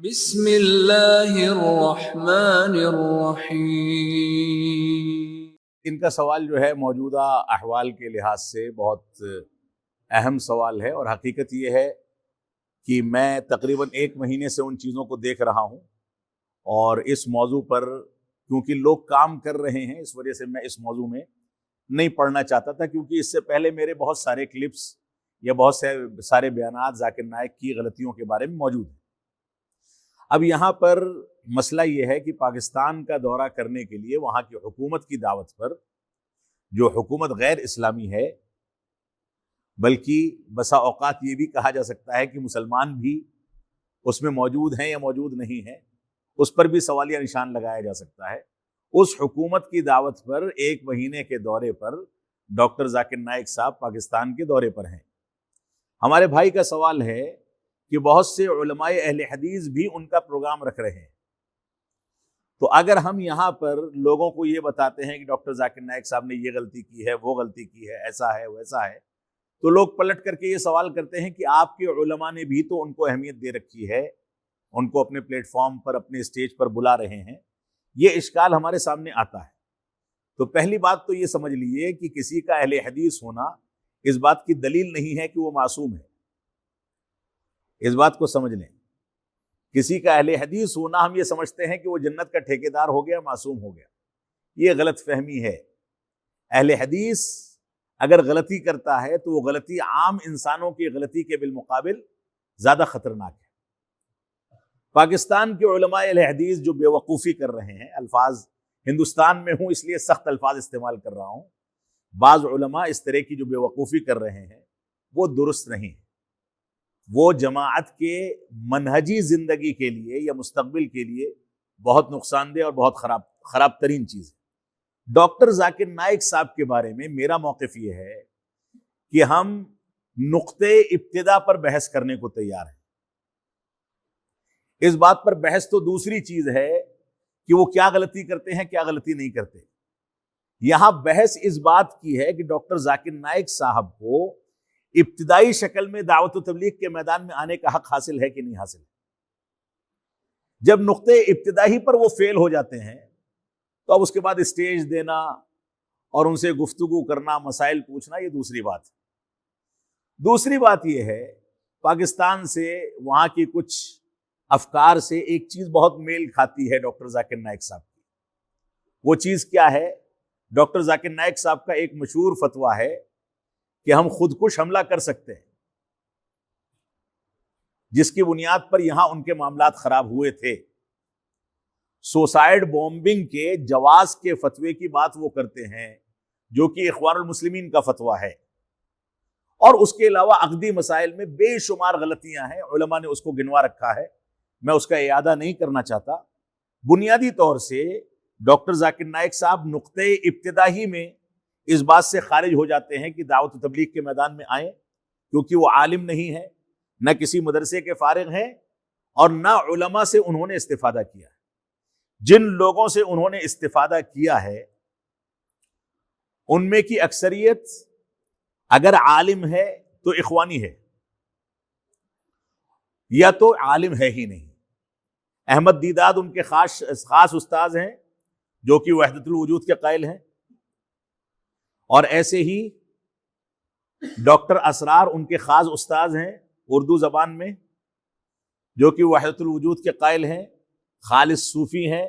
بسم اللہ الرحمن الرحیم۔ ان کا سوال جو ہے موجودہ احوال کے لحاظ سے بہت اہم سوال ہے، اور حقیقت یہ ہے کہ میں تقریباً 1 مہینے سے ان چیزوں کو دیکھ رہا ہوں، اور اس موضوع پر کیونکہ لوگ کام کر رہے ہیں اس وجہ سے میں اس موضوع میں نہیں پڑھنا چاہتا تھا، کیونکہ اس سے پہلے میرے بہت سارے کلپس یا بہت سارے بیانات ذاکر نائک کی غلطیوں کے بارے میں موجود ہیں۔ اب یہاں پر مسئلہ یہ ہے کہ پاکستان کا دورہ کرنے کے لیے وہاں کی حکومت کی دعوت پر، جو حکومت غیر اسلامی ہے، بلکہ بسا اوقات یہ بھی کہا جا سکتا ہے کہ مسلمان بھی اس میں موجود ہیں یا موجود نہیں ہیں، اس پر بھی سوالیہ نشان لگایا جا سکتا ہے۔ اس حکومت کی دعوت پر 1 مہینے کے دورے پر ڈاکٹر ذاکر نائک صاحب پاکستان کے دورے پر ہیں۔ ہمارے بھائی کا سوال ہے کہ بہت سے علماء اہل حدیث بھی ان کا پروگرام رکھ رہے ہیں، تو اگر ہم یہاں پر لوگوں کو یہ بتاتے ہیں کہ ڈاکٹر ذاکر نائک صاحب نے یہ غلطی کی ہے، وہ غلطی کی ہے، ایسا ہے ویسا ہے، تو لوگ پلٹ کر کے یہ سوال کرتے ہیں کہ آپ کے علماء نے بھی تو ان کو اہمیت دے رکھی ہے، ان کو اپنے پلیٹ فارم پر، اپنے اسٹیج پر بلا رہے ہیں۔ یہ اشکال ہمارے سامنے آتا ہے۔ تو پہلی بات تو یہ سمجھ لیجئے کہ کسی کا اہل حدیث ہونا اس بات کی دلیل نہیں ہے کہ وہ معصوم ہے۔ اس بات کو سمجھ لیں، کسی کا اہل حدیث ہونا ہم یہ سمجھتے ہیں کہ وہ جنت کا ٹھیکیدار ہو گیا، معصوم ہو گیا۔ یہ غلط فہمی ہے۔ اہل حدیث اگر غلطی کرتا ہے تو وہ غلطی عام انسانوں کی غلطی کے بالمقابل زیادہ خطرناک ہے۔ پاکستان کے علماء اہل حدیث جو بے وقوفی کر رہے ہیں، الفاظ ہندوستان میں ہوں اس لیے سخت الفاظ استعمال کر رہا ہوں، بعض علماء اس طرح کی جو بے وقوفی کر رہے ہیں وہ درست نہیں ہے۔ وہ جماعت کے منہجی زندگی کے لیے یا مستقبل کے لیے بہت نقصان دہ اور بہت خراب ترین چیز ہے۔ ڈاکٹر ذاکر نائک صاحب کے بارے میں میرا موقف یہ ہے کہ ہم نقطے ابتدا پر بحث کرنے کو تیار ہیں۔ اس بات پر بحث تو دوسری چیز ہے کہ وہ کیا غلطی کرتے ہیں، کیا غلطی نہیں کرتے۔ یہاں بحث اس بات کی ہے کہ ڈاکٹر ذاکر نائک صاحب کو ابتدائی شکل میں دعوت و تبلیغ کے میدان میں آنے کا حق حاصل ہے کہ نہیں حاصل ہے۔ جب نقطے ابتدائی پر وہ فیل ہو جاتے ہیں تو اب اس کے بعد اسٹیج دینا اور ان سے گفتگو کرنا، مسائل پوچھنا، یہ دوسری بات ہے۔ دوسری بات یہ ہے، پاکستان سے، وہاں کی کچھ افکار سے ایک چیز بہت میل کھاتی ہے ڈاکٹر ذاکر نائک صاحب کی۔ وہ چیز کیا ہے؟ ڈاکٹر ذاکر نائک صاحب کا ایک مشہور فتویٰ ہے کہ ہم خودکش حملہ کر سکتے ہیں، جس کی بنیاد پر یہاں ان کے معاملات خراب ہوئے تھے۔ سوسائیڈ بومبنگ کے جواز کے فتوے کی بات وہ کرتے ہیں، جو کہ اخوان المسلمین کا فتویٰ ہے، اور اس کے علاوہ عقدی مسائل میں بے شمار غلطیاں ہیں، علماء نے اس کو گنوا رکھا ہے، میں اس کا اعادہ نہیں کرنا چاہتا۔ بنیادی طور سے ڈاکٹر ذاکر نائک صاحب نقطے ابتدائی میں اس بات سے خارج ہو جاتے ہیں کہ دعوت و تبلیغ کے میدان میں آئیں، کیونکہ وہ عالم نہیں ہے، نہ کسی مدرسے کے فارغ ہیں، اور نہ علماء سے انہوں نے استفادہ کیا ہے۔ جن لوگوں سے انہوں نے استفادہ کیا ہے ان میں کی اکثریت اگر عالم ہے تو اخوانی ہے، یا تو عالم ہے ہی نہیں۔ احمد دیداد ان کے خاص استاذ ہیں جو کہ وحدت الوجود کے قائل ہیں، اور ایسے ہی ڈاکٹر اسرار ان کے خاص استاذ ہیں اردو زبان میں، جو کہ وحدت الوجود کے قائل ہیں، خالص صوفی ہیں،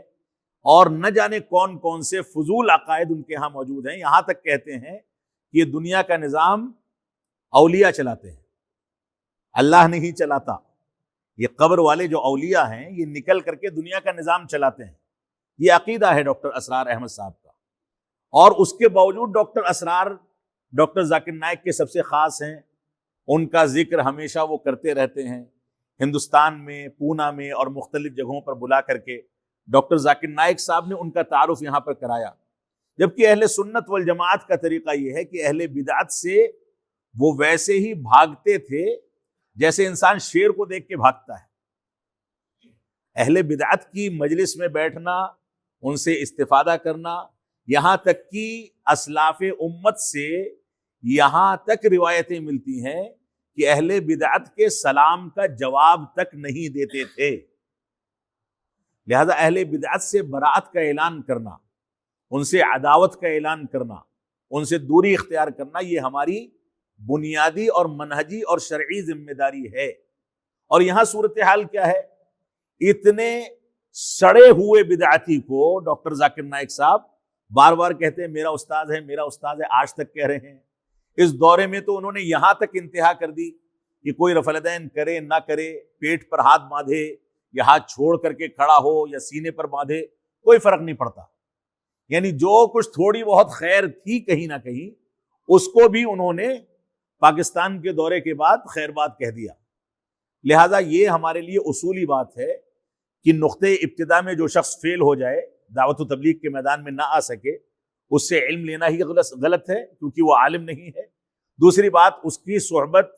اور نہ جانے کون کون سے فضول عقائد ان کے ہاں موجود ہیں۔ یہاں تک کہتے ہیں کہ یہ دنیا کا نظام اولیاء چلاتے ہیں، اللہ نہیں چلاتا۔ یہ قبر والے جو اولیاء ہیں یہ نکل کر کے دنیا کا نظام چلاتے ہیں۔ یہ عقیدہ ہے ڈاکٹر اسرار احمد صاحب کا، اور اس کے باوجود ڈاکٹر اسرار ڈاکٹر ذاکر نائک کے سب سے خاص ہیں۔ ان کا ذکر ہمیشہ وہ کرتے رہتے ہیں، ہندوستان میں، پونا میں اور مختلف جگہوں پر بلا کر کے ڈاکٹر ذاکر نائک صاحب نے ان کا تعارف یہاں پر کرایا۔ جبکہ اہل سنت والجماعت کا طریقہ یہ ہے کہ اہل بدعت سے وہ ویسے ہی بھاگتے تھے جیسے انسان شیر کو دیکھ کے بھاگتا ہے۔ اہل بدعت کی مجلس میں بیٹھنا، ان سے استفادہ کرنا، یہاں تک کہ اسلاف امت سے یہاں تک روایتیں ملتی ہیں کہ اہل بدعت کے سلام کا جواب تک نہیں دیتے تھے۔ لہذا اہل بدعت سے براعت کا اعلان کرنا، ان سے عداوت کا اعلان کرنا، ان سے دوری اختیار کرنا، یہ ہماری بنیادی اور منہجی اور شرعی ذمہ داری ہے۔ اور یہاں صورتحال کیا ہے؟ اتنے سڑے ہوئے بدعتی کو ڈاکٹر ذاکر نائک صاحب بار بار کہتے ہیں میرا استاد ہے، میرا استاد ہے، آج تک کہہ رہے ہیں۔ اس دورے میں تو انہوں نے یہاں تک انتہا کر دی کہ کوئی رفع الیدین کرے نہ کرے، پیٹ پر ہاتھ باندھے یا ہاتھ چھوڑ کر کے کھڑا ہو یا سینے پر باندھے، کوئی فرق نہیں پڑتا۔ یعنی جو کچھ تھوڑی بہت خیر تھی کہیں نہ کہیں، اس کو بھی انہوں نے پاکستان کے دورے کے بعد خیر بات کہہ دیا۔ لہٰذا یہ ہمارے لیے اصولی بات ہے کہ نقطۂ ابتدا میں جو شخص فیل ہو جائے، دعوت و تبلیغ کے میدان میں نہ آ سکے، اس سے علم لینا ہی غلط ہے، کیونکہ وہ عالم نہیں ہے۔ دوسری بات، اس کی صحبت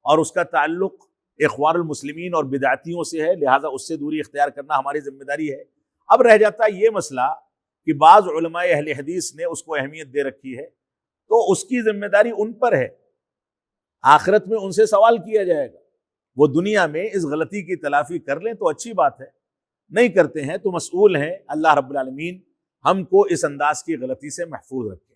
اور اس کا تعلق اخوان المسلمین اور بدعتیوں سے ہے، لہٰذا اس سے دوری اختیار کرنا ہماری ذمہ داری ہے۔ اب رہ جاتا یہ مسئلہ کہ بعض علماء اہل حدیث نے اس کو اہمیت دے رکھی ہے، تو اس کی ذمہ داری ان پر ہے، آخرت میں ان سے سوال کیا جائے گا۔ وہ دنیا میں اس غلطی کی تلافی کر لیں تو اچھی بات ہے، نہیں کرتے ہیں تو مسئول ہیں۔ اللہ رب العالمین ہم کو اس انداز کی غلطی سے محفوظ رکھے۔